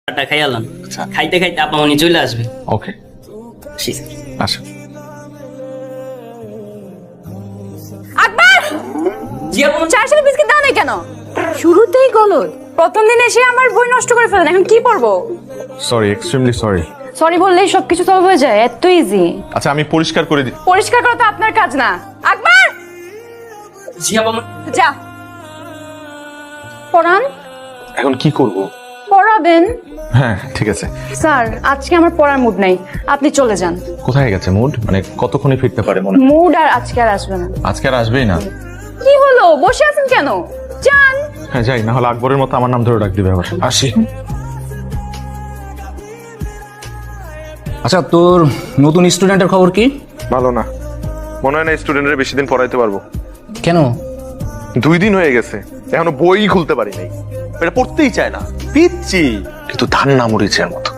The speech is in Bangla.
খাবারটা খাইয়ালাম। খাইতে খাইতে আপা উনি চলে আসবে। ওকে আসো। আকবর, জি আপু। চার সাথে বিস্কিট দাও না কেন? শুরুতেই গলদ। প্রথম দিন এসে আমার বই নষ্ট করে ফেলেন, এখন কি পড়বো? Sorry, extremely sorry. সরি বললেই সবকিছু সলভ হয়ে যায়, এত ইজি। আচ্ছা আমি পরিষ্কার করে দিই। পরিষ্কার করা তো আপনার কাজ না। আকবর, জি আপা। যা পড়ান। এখন কি করব? পড়াবেন। হ্যাঁ ঠিক আছে। স্যার, আজকে আমার পড়ার মুড নাই, আপনি চলে যান। কোথায় গেছে মুড? মানে কতক্ষণে ফিরতে পারে মনে? মুড আর আজকে আর আসবে না। আজকে আর আসবেই না। কি হলো, বসে আছেন কেন? যান। হ্যাঁ যাই, না হলে আকবরের মতো আমার নাম ধরে ডাক দিবে আবার। আসি। আচ্ছা, তোর নতুন স্টুডেন্টের খবর কি? ভালো না, মনে হয় না স্টুডেন্টের বেশি দিন পড়াইতে পারবো। কেন? 2 দিন হয়ে গেছে, এখনো বই খুলতে পারি নাই। এটা পড়তেই চায় না, পিচ্ছি কিন্তু ধান না মরিচের মতো।